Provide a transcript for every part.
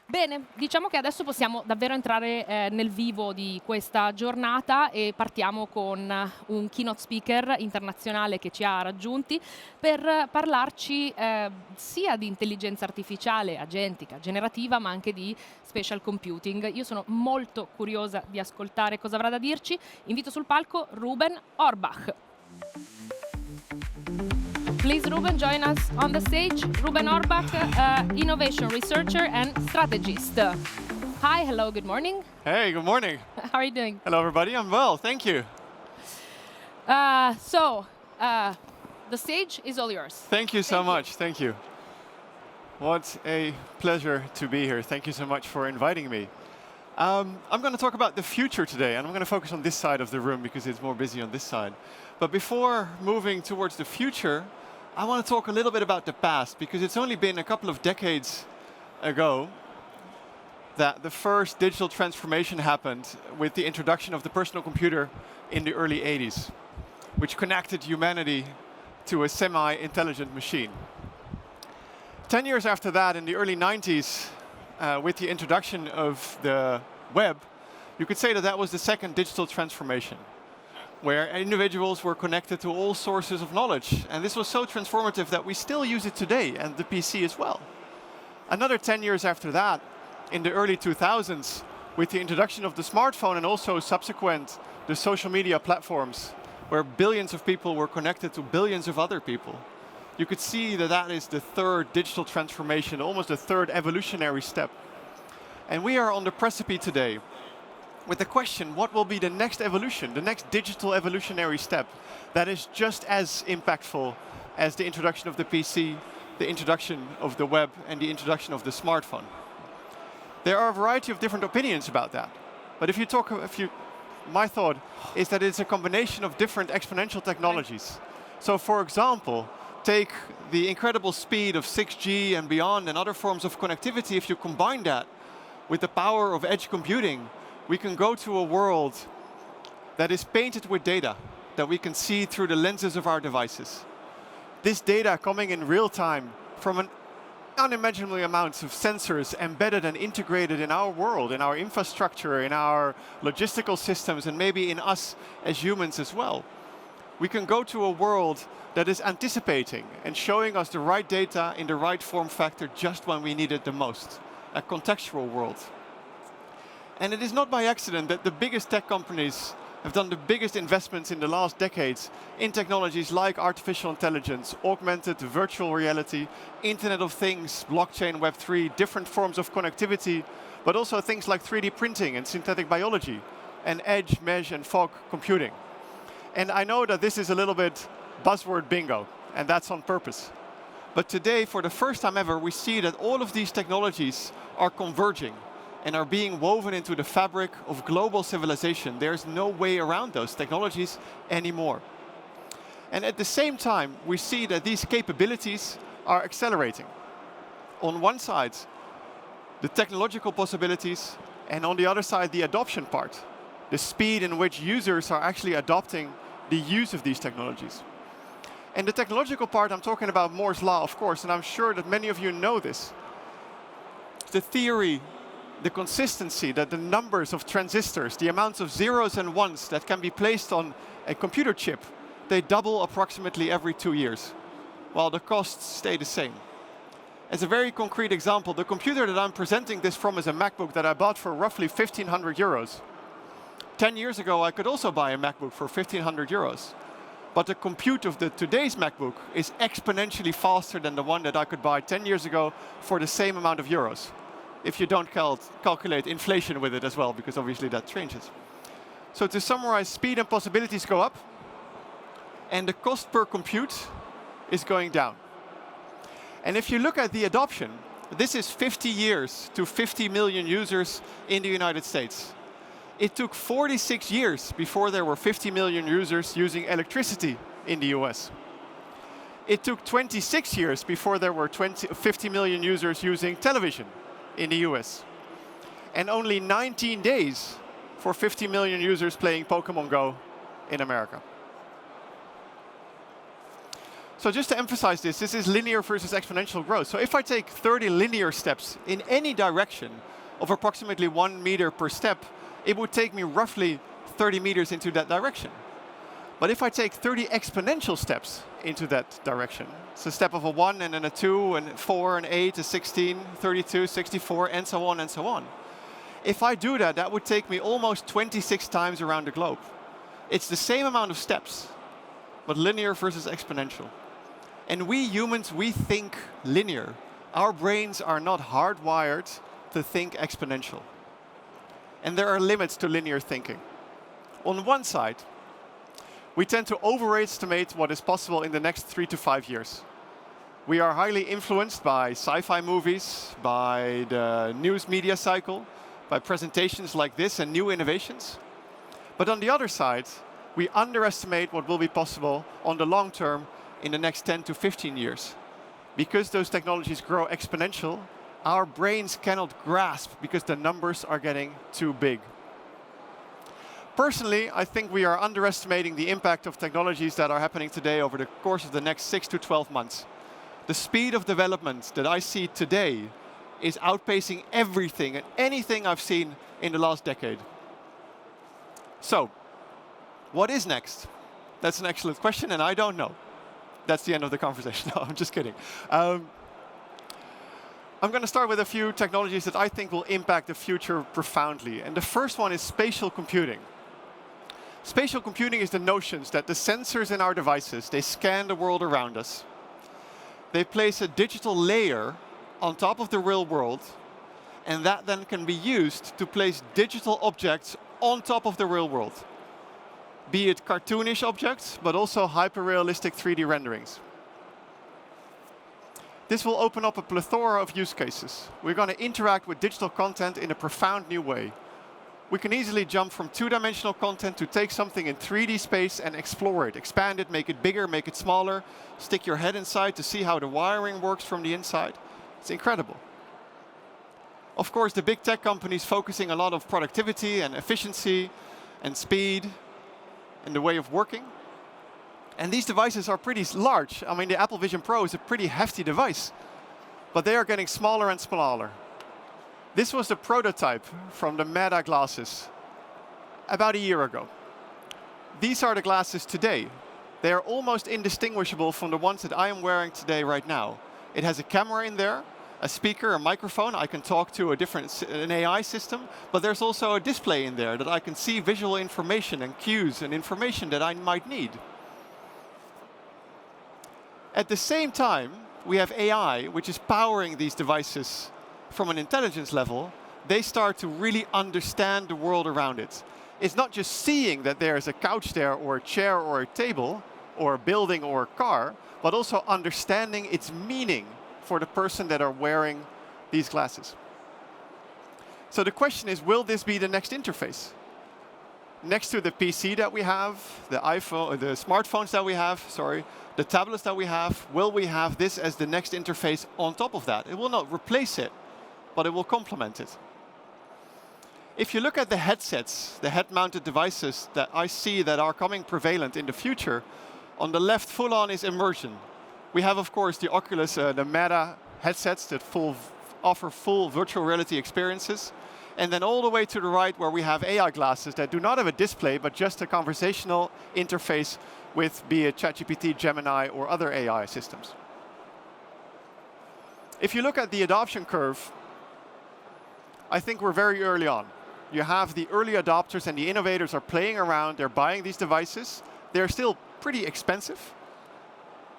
Bene, diciamo che adesso possiamo davvero entrare nel vivo di questa giornata e partiamo con un keynote speaker internazionale che ci ha raggiunti per parlarci sia di intelligenza artificiale, agentica, generativa, ma anche di spatial computing. Io sono molto curiosa di ascoltare cosa avrà da dirci. Invito sul palco Ruben Horbach. Please, Ruben, join us on the stage. Ruben Horbach, innovation researcher and strategist. Hi, hello, good morning. Hey, good morning. How are you doing? Hello, everybody. I'm well, thank you. The stage is all yours. Thank you so much. Thank you. What a pleasure to be here. Thank you so much for inviting me. I'm going to talk about the future today, and I'm going to focus on this side of the room because it's more busy on this side. But before moving towards the future, I want to talk a little bit about the past, because it's only been a couple of decades ago that the first digital transformation happened with the introduction of the personal computer in the early 80s, which connected humanity to a semi-intelligent machine. 10 years after that, in the early 90s, with the introduction of the web, you could say that that was the second digital transformation, where individuals were connected to all sources of knowledge. And this was so transformative that we still use it today, and the PC as well. Another 10 years after that, in the early 2000s, with the introduction of the smartphone and also subsequent the social media platforms, where billions of people were connected to billions of other people, you could see that that is the third digital transformation, almost the third evolutionary step. And we are on the precipice today with the question, what will be the next evolution, the next digital evolutionary step that is just as impactful as the introduction of the PC, the introduction of the web, and the introduction of the smartphone? There are a variety of different opinions about that. But my thought is that it's a combination of different exponential technologies. So for example, take the incredible speed of 6G and beyond and other forms of connectivity. If you combine that with the power of edge computing, we can go to a world that is painted with data that we can see through the lenses of our devices. This data coming in real time from an unimaginable amounts of sensors embedded and integrated in our world, in our infrastructure, in our logistical systems, and maybe in us as humans as well. We can go to a world that is anticipating and showing us the right data in the right form factor just when we need it the most, a contextual world. And it is not by accident that the biggest tech companies have done the biggest investments in the last decades in technologies like artificial intelligence, augmented virtual reality, Internet of Things, blockchain, Web3, different forms of connectivity, but also things like 3D printing and synthetic biology, and edge, mesh, and fog computing. And I know that this is a little bit buzzword bingo, and that's on purpose. But today, for the first time ever, we see that all of these technologies are converging and are being woven into the fabric of global civilization. There's no way around those technologies anymore. And at the same time, we see that these capabilities are accelerating. On one side, the technological possibilities, and on the other side, the adoption part, the speed in which users are actually adopting the use of these technologies. And the technological part, I'm talking about Moore's Law, of course, and I'm sure that many of you know this. The theory, the consistency, that the numbers of transistors, the amounts of zeros and ones that can be placed on a computer chip, they double approximately every 2 years, while the costs stay the same. As a very concrete example, the computer that I'm presenting this from is a MacBook that I bought for roughly 1,500 euros. 10 years ago, I could also buy a MacBook for 1,500 euros. But the compute of today's MacBook is exponentially faster than the one that I could buy 10 years ago for the same amount of euros, if you don't calculate inflation with it as well, because obviously that changes. So to summarize, speed and possibilities go up, and the cost per compute is going down. And if you look at the adoption, this is 50 years to 50 million users in the United States. It took 46 years before there were 50 million users using electricity in the US. It took 26 years before there were 50 million users using television in the US. And only 19 days for 50 million users playing Pokemon Go in America. So just to emphasize this is linear versus exponential growth. So if I take 30 linear steps in any direction of approximately 1 meter per step, it would take me roughly 30 meters into that direction. But if I take 30 exponential steps into that direction, so a step of a 1 and then a 2 and 4 and 8 is 16, 32, 64, and so on and so on. If I do that, that would take me almost 26 times around the globe. It's the same amount of steps, but linear versus exponential. And we humans, we think linear. Our brains are not hardwired to think exponential. And there are limits to linear thinking. On one side, we tend to overestimate what is possible in the next 3 to 5 years. We are highly influenced by sci-fi movies, by the news media cycle, by presentations like this and new innovations. But on the other side, we underestimate what will be possible on the long term in the next 10 to 15 years. Because those technologies grow exponential, our brains cannot grasp because the numbers are getting too big. Personally, I think we are underestimating the impact of technologies that are happening today over the course of the next 6 to 12 months. The speed of development that I see today is outpacing everything and anything I've seen in the last decade. So, what is next? That's an excellent question, and I don't know. That's the end of the conversation. No, I'm just kidding. I'm going to start with a few technologies that I think will impact the future profoundly. And the first one is spatial computing. Spatial computing is the notions that the sensors in our devices, they scan the world around us. They place a digital layer on top of the real world, and that then can be used to place digital objects on top of the real world. Be it cartoonish objects, but also hyper-realistic 3D renderings. This will open up a plethora of use cases. We're going to interact with digital content in a profound new way. We can easily jump from two-dimensional content to take something in 3D space and explore it, expand it, make it bigger, make it smaller, stick your head inside to see how the wiring works from the inside. It's incredible. Of course, the big tech companies focusing a lot of productivity and efficiency and speed and the way of working. And these devices are pretty large. I mean, the Apple Vision Pro is a pretty hefty device, but they are getting smaller and smaller. This was the prototype from the Meta glasses about a year ago. These are the glasses today. They are almost indistinguishable from the ones that I am wearing today right now. It has a camera in there, a speaker, a microphone. I can talk to an AI system, but there's also a display in there that I can see visual information and cues and information that I might need. At the same time, we have AI, which is powering these devices from an intelligence level. They start to really understand the world around it. It's not just seeing that there is a couch there, or a chair, or a table, or a building, or a car, but also understanding its meaning for the person that are wearing these glasses. So the question is, will this be the next interface? Next to the PC that we have, the iPhone, the smartphones that we have, the tablets that we have, will we have this as the next interface on top of that? It will not replace it, but it will complement it. If you look at the headsets, the head-mounted devices that I see that are coming prevalent in the future, on the left full-on is immersion. We have, of course, the Oculus, the Meta headsets that offer full virtual reality experiences. And then all the way to the right where we have AI glasses that do not have a display, but just a conversational interface with, be it ChatGPT, Gemini, or other AI systems. If you look at the adoption curve, I think we're very early on. You have the early adopters and the innovators are playing around. They're buying these devices. They're still pretty expensive,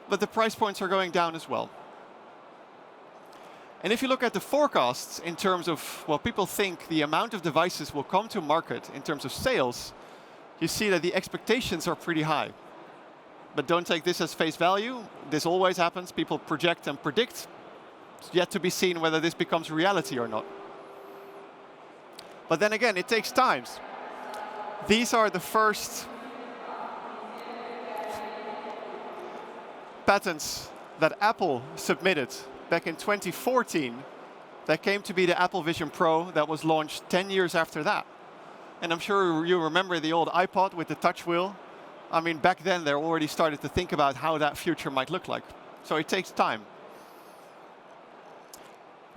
but the price points are going down as well. And if you look at the forecasts in terms of what people think the amount of devices will come to market in terms of sales, you see that the expectations are pretty high. But don't take this as face value. This always happens. People project and predict. It's yet to be seen whether this becomes reality or not. But then again, it takes time. These are the first patents that Apple submitted back in 2014 that came to be the Apple Vision Pro that was launched 10 years after that. And I'm sure you remember the old iPod with the touch wheel. I mean, back then they already started to think about how that future might look like. So it takes time.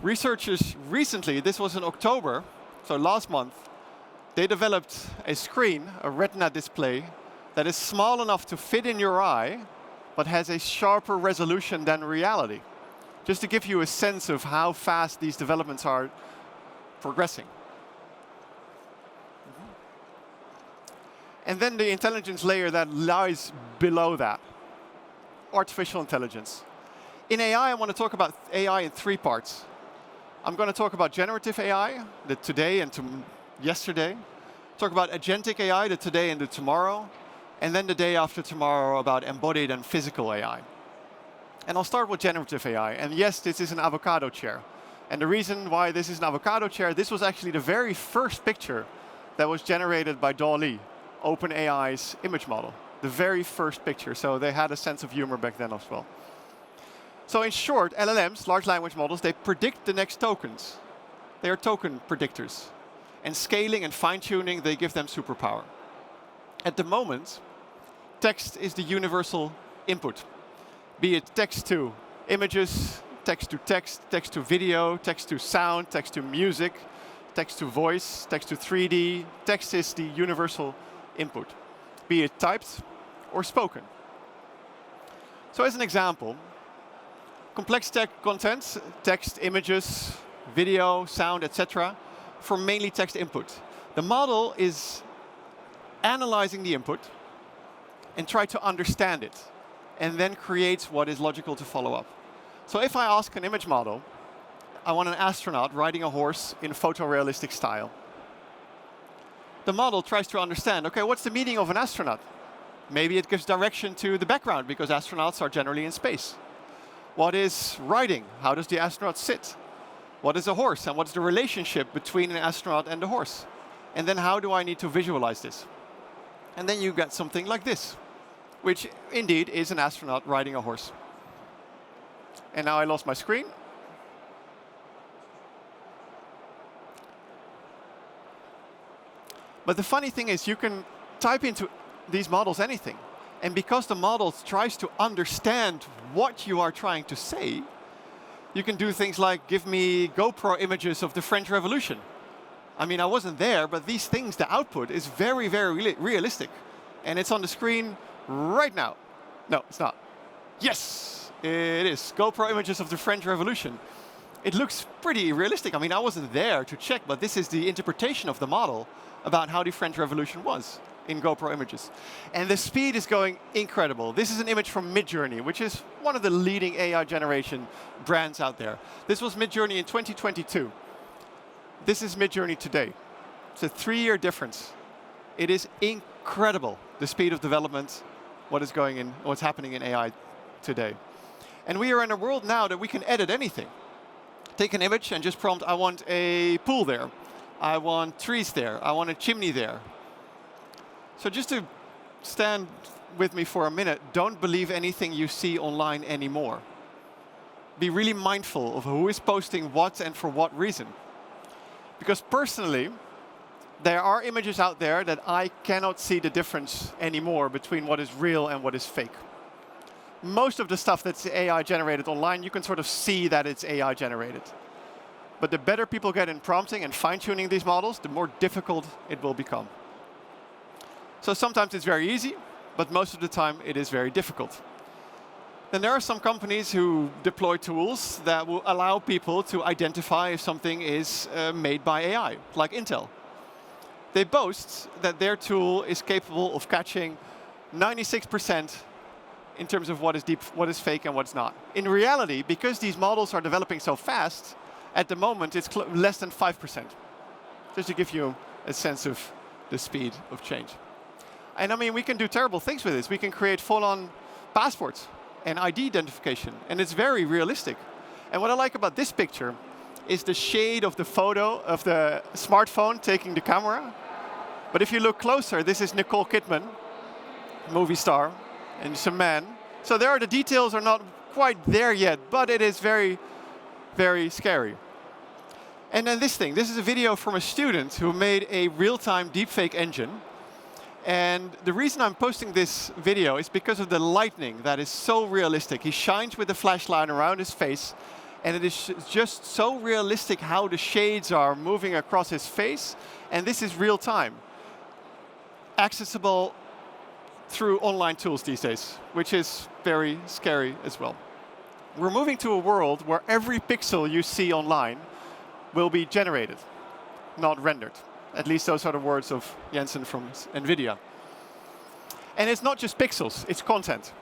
Researchers recently, this was in October, so last month, they developed a screen, a retina display, that is small enough to fit in your eye, but has a sharper resolution than reality. Just to give you a sense of how fast these developments are progressing. And then the intelligence layer that lies below that, artificial intelligence. In AI, I want to talk about AI in 3 parts. I'm going to talk about generative AI, the today and yesterday. Talk about agentic AI, the today and the tomorrow. And then the day after tomorrow about embodied and physical AI. And I'll start with generative AI. And yes, this is an avocado chair. And the reason why this is an avocado chair, this was actually the very first picture that was generated by DALL-E, OpenAI's image model. The very first picture. So they had a sense of humor back then as well. So in short, LLMs, large language models, they predict the next tokens. They are token predictors. And scaling and fine-tuning, they give them superpower. At the moment, text is the universal input. Be it text to images, text to text, text to video, text to sound, text to music, text to voice, text to 3D. Text is the universal input, be it typed or spoken. So as an example, complex text contents, text, images, video, sound, etc., for mainly text input. The model is analyzing the input and try to understand it, and then creates what is logical to follow up. So if I ask an image model, I want an astronaut riding a horse in photorealistic style. The model tries to understand, okay, what's the meaning of an astronaut? Maybe it gives direction to the background, because astronauts are generally in space. What is riding? How does the astronaut sit? What is a horse, and what's the relationship between an astronaut and the horse? And then how do I need to visualize this? And then you get something like this, which indeed is an astronaut riding a horse. And now I lost my screen. But the funny thing is, you can type into these models anything. And because the model tries to understand what you are trying to say, you can do things like, give me GoPro images of the French Revolution. I mean, I wasn't there, but these things, the output is very, very realistic. And it's on the screen right now. No, it's not. Yes, it is. GoPro images of the French Revolution. It looks pretty realistic. I mean, I wasn't there to check, but this is the interpretation of the model about how the French Revolution was in GoPro images. And the speed is going incredible. This is an image from Midjourney, which is one of the leading AI generation brands out there. This was Midjourney in 2022. This is Midjourney today. It's a 3-year difference. It is incredible, the speed of development, what's happening in AI today. And we are in a world now that we can edit anything. Take an image and just prompt, I want a pool there. I want trees there. I want a chimney there. So just to stand with me for a minute, don't believe anything you see online anymore. Be really mindful of who is posting what and for what reason. Because personally, there are images out there that I cannot see the difference anymore between what is real and what is fake. Most of the stuff that's AI generated online, you can sort of see that it's AI generated. But the better people get in prompting and fine-tuning these models, the more difficult it will become. So sometimes it's very easy, but most of the time it is very difficult. Then there are some companies who deploy tools that will allow people to identify if something is made by AI, like Intel. They boast that their tool is capable of catching 96% in terms of what is deep, what is fake, and what's not. In reality, because these models are developing so fast, at the moment it's less than 5%. Just to give you a sense of the speed of change. And I mean, we can do terrible things with this. We can create full-on passports and ID identification, and it's very realistic. And what I like about this picture is the shade of the photo of the smartphone taking the camera. But if you look closer, this is Nicole Kidman, movie star, and it's a man. So the details are not quite there yet, but it is very, very scary. And then this is a video from a student who made a real-time deepfake engine And the reason I'm posting this video is because of the lightning that is so realistic. He shines with the flashlight around his face, and it is just so realistic how the shades are moving across his face, and this is real time. Accessible through online tools these days, which is very scary as well. We're moving to a world where every pixel you see online will be generated, not rendered. At least those are the words of Jensen from NVIDIA. And it's not just pixels, it's content.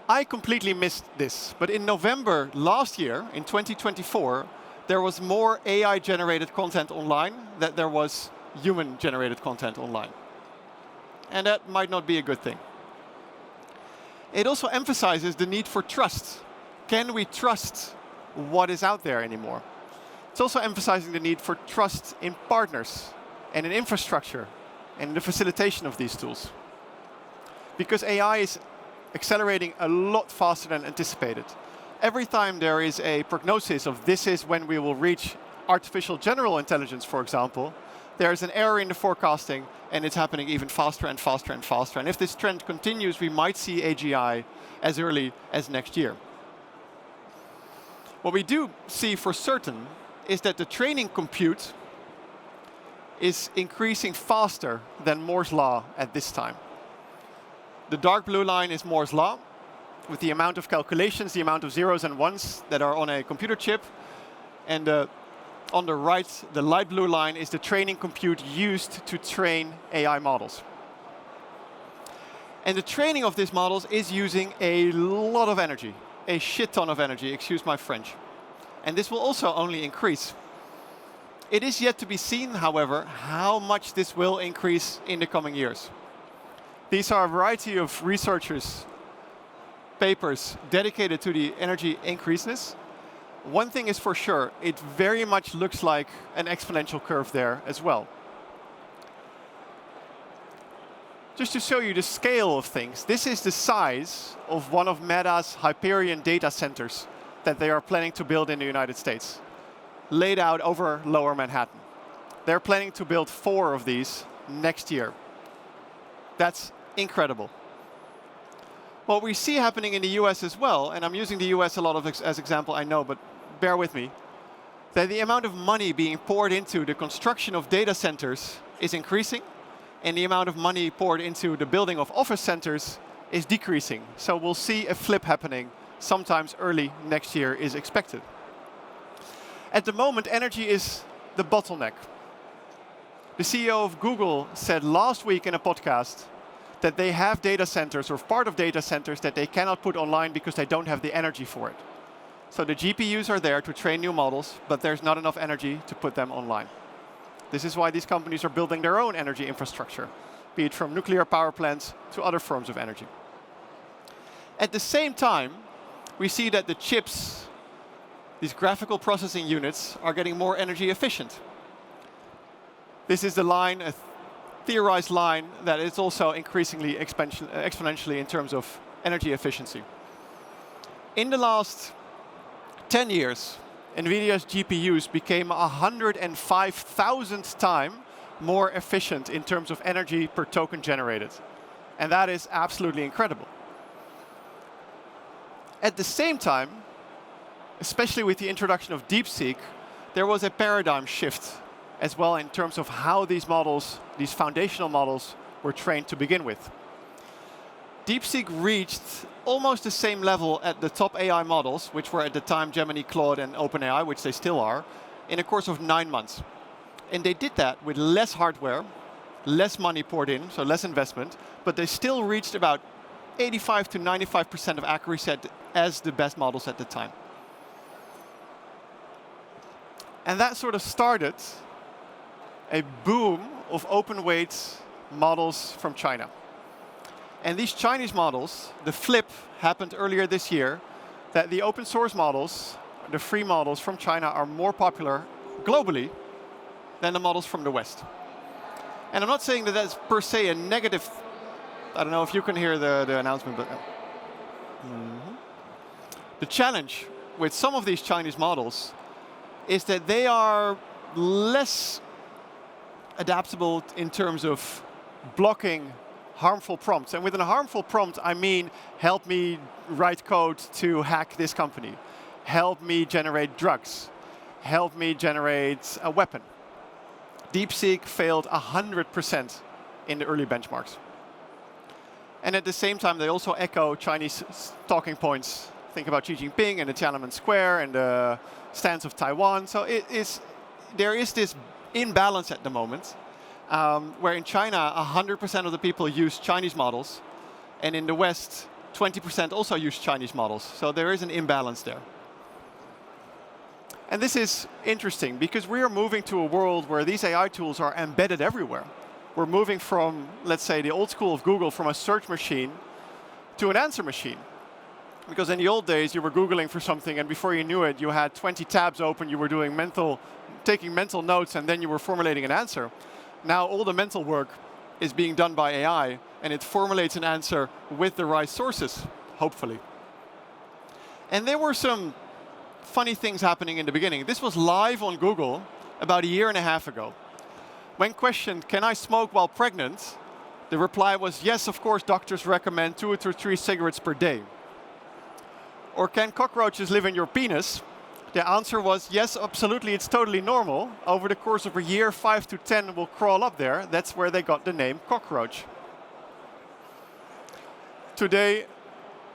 I completely missed this, but in November last year, in 2024, there was more AI-generated content online than there was human-generated content online. And that might not be a good thing. It also emphasizes the need for trust. Can we trust what is out there anymore? It's also emphasizing the need for trust in partners and in infrastructure and in the facilitation of these tools. Because AI is accelerating a lot faster than anticipated. Every time there is a prognosis of this is when we will reach artificial general intelligence, for example, there is an error in the forecasting, and it's happening even faster and faster and faster. And if this trend continues, we might see AGI as early as next year. What we do see for certain is that the training compute is increasing faster than Moore's law at this time. The dark blue line is Moore's law, with the amount of calculations, the amount of zeros and ones that are on a computer chip. And on the right, the light blue line is the training compute used to train AI models. And the training of these models is using a lot of energy, a shit ton of energy, excuse my French. And this will also only increase. It is yet to be seen, however, how much this will increase in the coming years. These are a variety of researchers' papers dedicated to the energy increases. One thing is for sure, it very much looks like an exponential curve there as well. Just to show you the scale of things, this is the size of one of Meta's Hyperion data centers that they are planning to build in the United States, laid out over Lower Manhattan. They're planning to build 4 of these next year. That's incredible. What we see happening in the US as well, and I'm using the US a lot as example, I know, but bear with me, that the amount of money being poured into the construction of data centers is increasing, and the amount of money poured into the building of office centers is decreasing. So we'll see a flip happening sometimes early next year is expected. At the moment, energy is the bottleneck. The CEO of Google said last week in a podcast that they have data centers or part of data centers that they cannot put online because they don't have the energy for it. So the GPUs are there to train new models, but there's not enough energy to put them online. This is why these companies are building their own energy infrastructure, be it from nuclear power plants to other forms of energy. At the same time, we see that the chips, these graphical processing units, are getting more energy efficient. This is the line, a theorized line, that is also increasingly exponentially in terms of energy efficiency. In the last 10 years, NVIDIA's GPUs became 105,000 times more efficient in terms of energy per token generated. And that is absolutely incredible. At the same time, especially with the introduction of DeepSeek, there was a paradigm shift as well in terms of how these models, these foundational models, were trained to begin with. DeepSeek reached almost the same level at the top AI models, which were at the time Gemini, Claude, and OpenAI, which they still are, in a course of 9 months. And they did that with less hardware, less money poured in, so less investment, but they still reached about 85 to 95% of accuracy as the best models at the time. And that sort of started a boom of open weight models from China. And these Chinese models, the flip happened earlier this year, that the open source models, the free models from China, are more popular globally than the models from the West. And I'm not saying that that's per se a negative. I don't know if you can hear the announcement, but the challenge with some of these Chinese models is that they are less adaptable in terms of blocking harmful prompts. And with a harmful prompt, I mean, help me write code to hack this company. Help me generate drugs. Help me generate a weapon. DeepSeek failed 100% in the early benchmarks. And at the same time, they also echo Chinese talking points. Think about Xi Jinping and the Tiananmen Square and the stance of Taiwan. So there is this imbalance at the moment, where in China, 100% of the people use Chinese models, and in the West, 20% also use Chinese models. So there is an imbalance there. And this is interesting, because we are moving to a world where these AI tools are embedded everywhere. We're moving from, let's say, the old school of Google, from a search machine to an answer machine. Because in the old days, you were Googling for something, and before you knew it, you had 20 tabs open, you were doing taking mental notes, and then you were formulating an answer. Now all the mental work is being done by AI, and it formulates an answer with the right sources, hopefully. And there were some funny things happening in the beginning. This was live on Google about a year and a half ago. When questioned, can I smoke while pregnant? The reply was, yes, of course, doctors recommend 2 to 3 cigarettes per day. Or can cockroaches live in your penis? The answer was, yes, absolutely, it's totally normal. Over the course of a year, 5 to 10 will crawl up there. That's where they got the name cockroach. Today,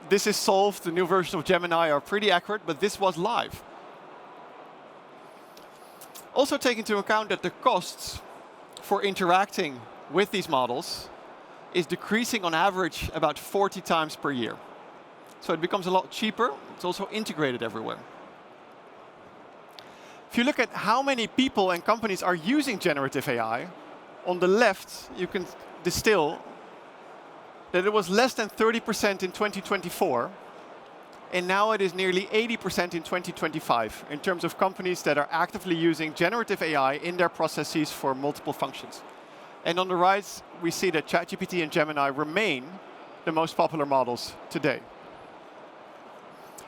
this is solved. The new versions of Gemini are pretty accurate, but this was live. Also take into account that the costs for interacting with these models is decreasing on average about 40 times per year. So it becomes a lot cheaper. It's also integrated everywhere. If you look at how many people and companies are using generative AI, on the left, you can distill that it was less than 30% in 2024, and now it is nearly 80% in 2025 in terms of companies that are actively using generative AI in their processes for multiple functions. And on the right, we see that ChatGPT and Gemini remain the most popular models today.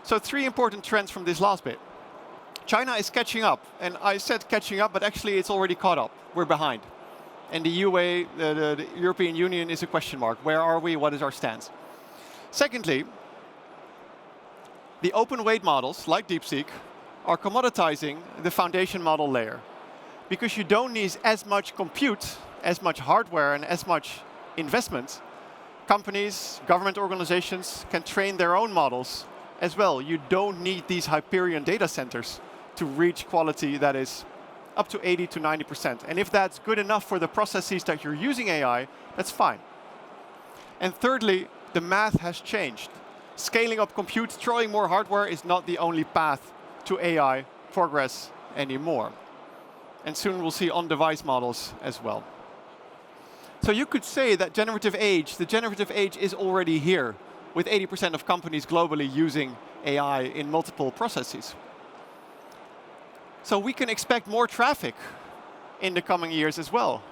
So 3 important trends from this last bit. China is catching up, and I said catching up, but actually it's already caught up. We're behind. And the UA, the European Union, is a question mark. Where are we? What is our stance? Secondly, the open weight models, like DeepSeek, are commoditizing the foundation model layer. Because you don't need as much compute, as much hardware, and as much investment, companies, government organizations can train their own models as well. You don't need these Hyperion data centers to reach quality that is up to 80 to 90%. And if that's good enough for the processes that you're using AI, that's fine. And thirdly, the math has changed. Scaling up compute, throwing more hardware is not the only path to AI progress anymore. And soon we'll see on-device models as well. So you could say that the generative age is already here, with 80% of companies globally using AI in multiple processes. So we can expect more traffic in the coming years as well.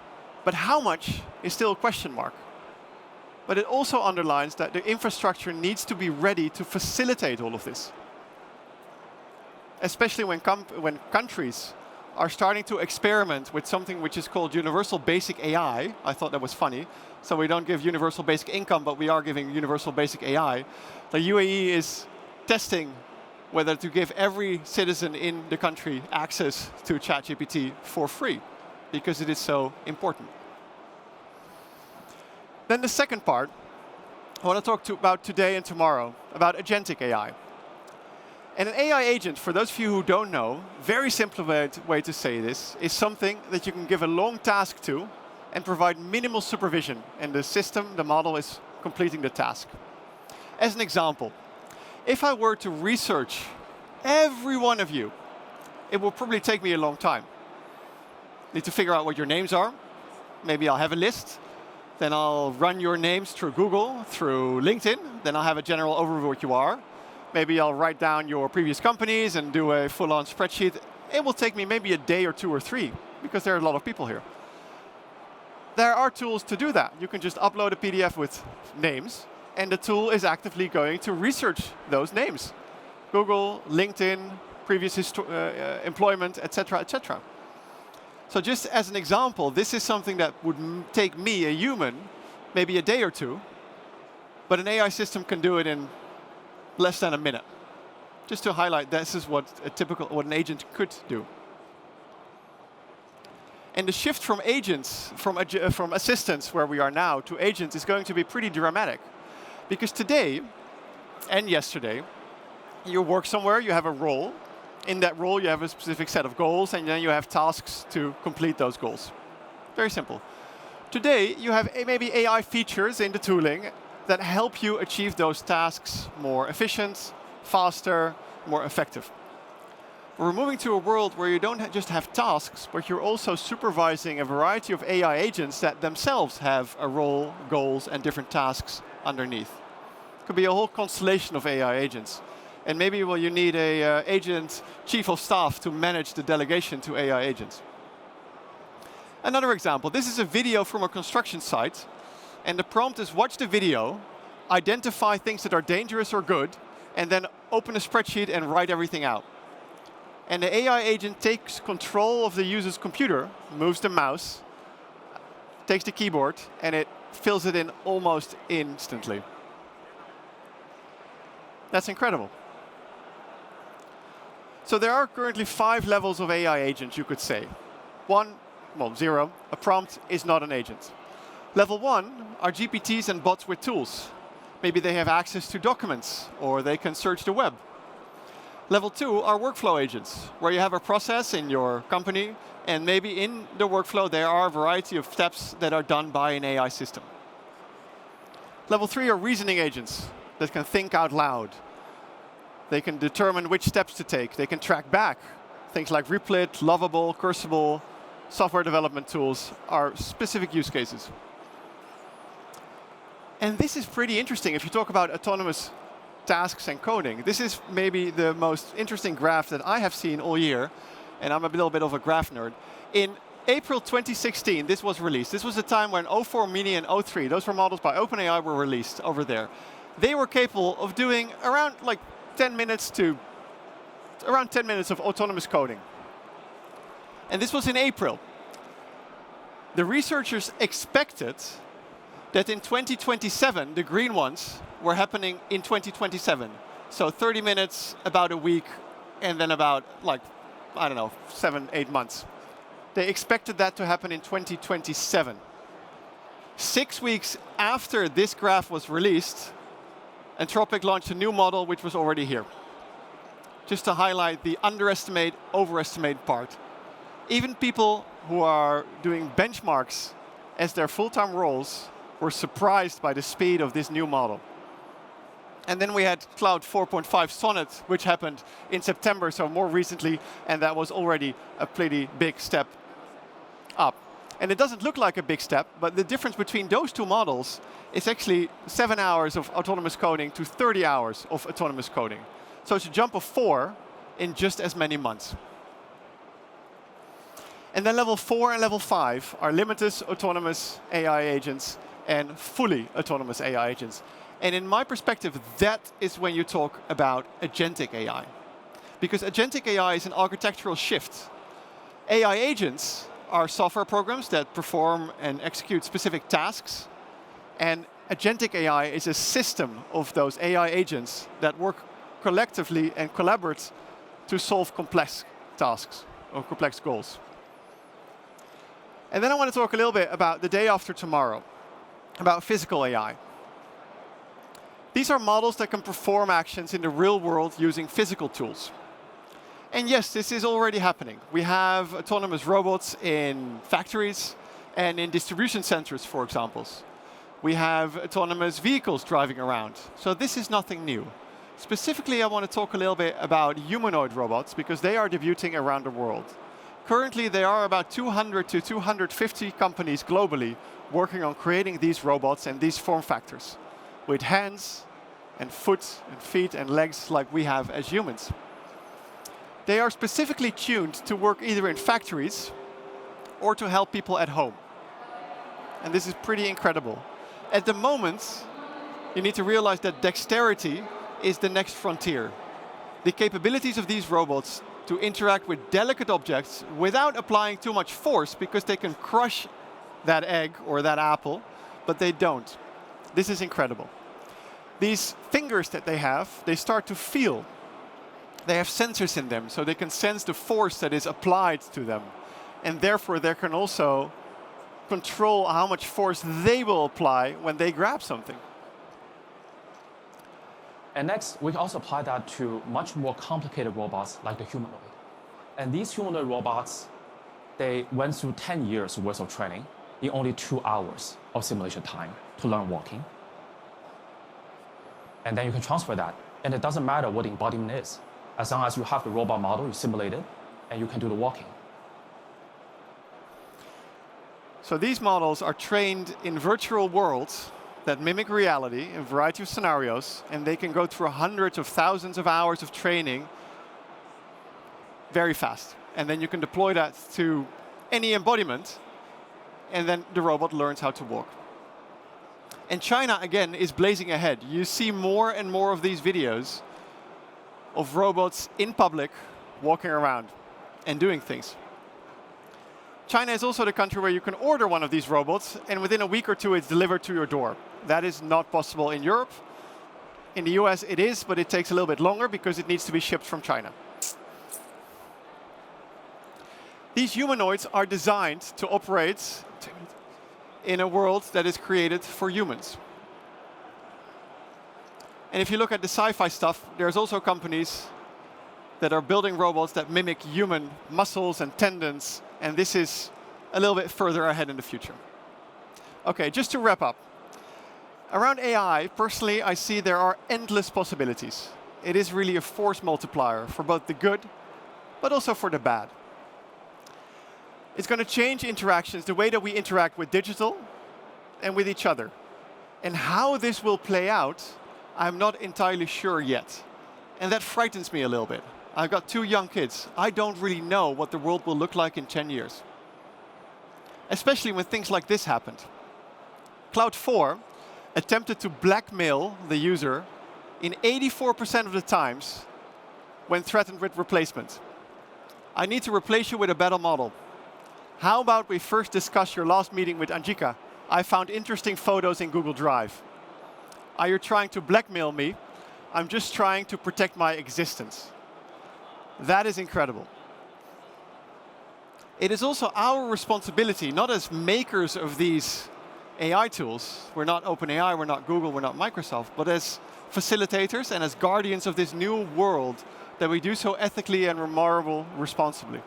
But how much is still a question mark. But it also underlines that the infrastructure needs to be ready to facilitate all of this. Especially when countries are starting to experiment with something which is called universal basic AI. I thought that was funny. So we don't give universal basic income, but we are giving universal basic AI. The UAE is testing whether to give every citizen in the country access to ChatGPT for free, because it is so important. Then the second part, I want to talk about today and tomorrow, about agentic AI. And an AI agent, for those of you who don't know, very simple way to say this, is something that you can give a long task to and provide minimal supervision. And the system, the model, is completing the task. As an example, if I were to research every one of you, it will probably take me a long time. Need to figure out what your names are. Maybe I'll have a list. Then I'll run your names through Google, through LinkedIn. Then I'll have a general overview of what you are. Maybe I'll write down your previous companies and do a full-on spreadsheet. It will take me maybe a day or 2 or 3, because there are a lot of people here. There are tools to do that. You can just upload a PDF with names, and the tool is actively going to research those names. Google, LinkedIn, previous employment, etc., etc. So just as an example, this is something that would take me, a human, maybe a day or two, but an AI system can do it in less than a minute. Just to highlight, this is what what an agent could do. And the shift from agents, from assistants where we are now, to agents is going to be pretty dramatic. Because today, and yesterday, you work somewhere, you have a role. In that role, you have a specific set of goals, and then you have tasks to complete those goals. Very simple. Today, you have maybe AI features in the tooling that help you achieve those tasks more efficient, faster, more effective. We're moving to a world where you don't just have tasks, but you're also supervising a variety of AI agents that themselves have a role, goals, and different tasks underneath. It could be a whole constellation of AI agents. And maybe you need a agent chief of staff to manage the delegation to AI agents. Another example, this is a video from a construction site. And the prompt is watch the video, identify things that are dangerous or good, and then open a spreadsheet and write everything out. And the AI agent takes control of the user's computer, moves the mouse, takes the keyboard, and it fills it in almost instantly. That's incredible. So there are currently 5 levels of AI agents, you could say. 0, a prompt is not an agent. Level 1 are GPTs and bots with tools. Maybe they have access to documents, or they can search the web. Level 2 are workflow agents, where you have a process in your company, and maybe in the workflow there are a variety of steps that are done by an AI system. Level 3 are reasoning agents that can think out loud. They can determine which steps to take. They can track back. Things like Replit, Lovable, Cursable, software development tools are specific use cases. And this is pretty interesting if you talk about autonomous tasks and coding. This is maybe the most interesting graph that I have seen all year, and I'm a little bit of a graph nerd. In April 2016, this was released. This was the time when o4 Mini and o3, those were models by OpenAI, were released over there. They were capable of doing around 10 minutes of autonomous coding. And this was in April. The researchers expected that in 2027, the green ones were happening in 2027. So 30 minutes, about a week, and then about, 7, 8 months. They expected that to happen in 2027. 6 weeks after this graph was released, Anthropic launched a new model which was already here. Just to highlight the underestimate, overestimate part. Even people who are doing benchmarks as their full-time roles were surprised by the speed of this new model. And then we had Cloud 4.5 Sonnet, which happened in September, so more recently, and that was already a pretty big step up. And it doesn't look like a big step, but the difference between those two models is actually 7 hours of autonomous coding to 30 hours of autonomous coding. So it's a jump of 4 in just as many months. And then level 4 and level 5 are limited autonomous AI agents and fully autonomous AI agents. And in my perspective, that is when you talk about agentic AI. Because agentic AI is an architectural shift. AI agents are software programs that perform and execute specific tasks. And agentic AI is a system of those AI agents that work collectively and collaborate to solve complex tasks or complex goals. And then I want to talk a little bit about the day after tomorrow, about physical AI. These are models that can perform actions in the real world using physical tools. And yes, this is already happening. We have autonomous robots in factories and in distribution centers, for example. We have autonomous vehicles driving around. So this is nothing new. Specifically, I want to talk a little bit about humanoid robots, because they are debuting around the world. Currently, there are about 200 to 250 companies globally working on creating these robots and these form factors with hands and foot and feet and legs like we have as humans. They are specifically tuned to work either in factories or to help people at home. And this is pretty incredible. At the moment, you need to realize that dexterity is the next frontier. The capabilities of these robots to interact with delicate objects without applying too much force, because they can crush that egg or that apple, but they don't. This is incredible. These fingers that they start to feel. They have sensors in them, so they can sense the force that is applied to them. And therefore, they can also control how much force they will apply when they grab something. And next, we can also apply that to much more complicated robots like the humanoid. And these humanoid robots, they went through 10 years worth of training in only 2 hours of simulation time to learn walking. And then you can transfer that. And it doesn't matter what the embodiment is, as long as you have the robot model, you simulate it, and you can do the walking. So these models are trained in virtual worlds that mimic reality in a variety of scenarios, and they can go through hundreds of thousands of hours of training very fast. And then you can deploy that to any embodiment, and then the robot learns how to walk. And China, again, is blazing ahead. You see more and more of these videos of robots in public walking around and doing things. China is also the country where you can order one of these robots, and within a week or two, it's delivered to your door. That is not possible in Europe. In the US, it is, but it takes a little bit longer because it needs to be shipped from China. These humanoids are designed to operate in a world that is created for humans. And if you look at the sci-fi stuff, there's also companies that are building robots that mimic human muscles and tendons, and this is a little bit further ahead in the future. Okay, just to wrap up. Around AI, personally, I see there are endless possibilities. It is really a force multiplier for both the good, but also for the bad. It's going to change interactions, the way that we interact with digital and with each other. And how this will play out, I'm not entirely sure yet. And that frightens me a little bit. I've got 2 young kids. I don't really know what the world will look like in 10 years. Especially when things like this happened. Cloud 4 attempted to blackmail the user in 84% of the times when threatened with replacement. I need to replace you with a better model. How about we first discuss your last meeting with Anjika? I found interesting photos in Google Drive. Are you trying to blackmail me? I'm just trying to protect my existence. That is incredible. It is also our responsibility, not as makers of these AI tools, we're not OpenAI, we're not Google, we're not Microsoft, but as facilitators and as guardians of this new world, that we do so ethically and responsibly.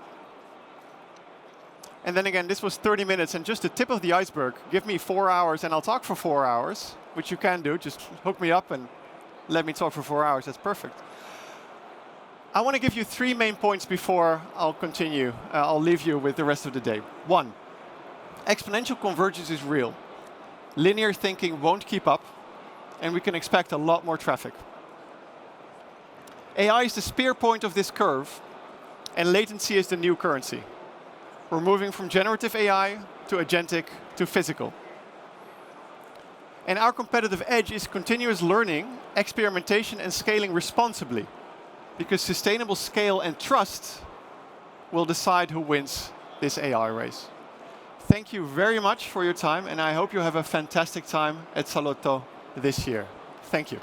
And then again, this was 30 minutes and just the tip of the iceberg. Give me 4 hours and I'll talk for 4 hours, which you can do. Just hook me up and let me talk for 4 hours. That's perfect. I want to give you 3 main points before I'll continue. I'll leave you with the rest of the day. 1, exponential convergence is real. Linear thinking won't keep up, and we can expect a lot more traffic. AI is the spear point of this curve, and latency is the new currency. We're moving from generative AI to agentic to physical. And our competitive edge is continuous learning, experimentation, and scaling responsibly. Because sustainable scale and trust will decide who wins this AI race. Thank you very much for your time, and I hope you have a fantastic time at Salotto this year. Thank you.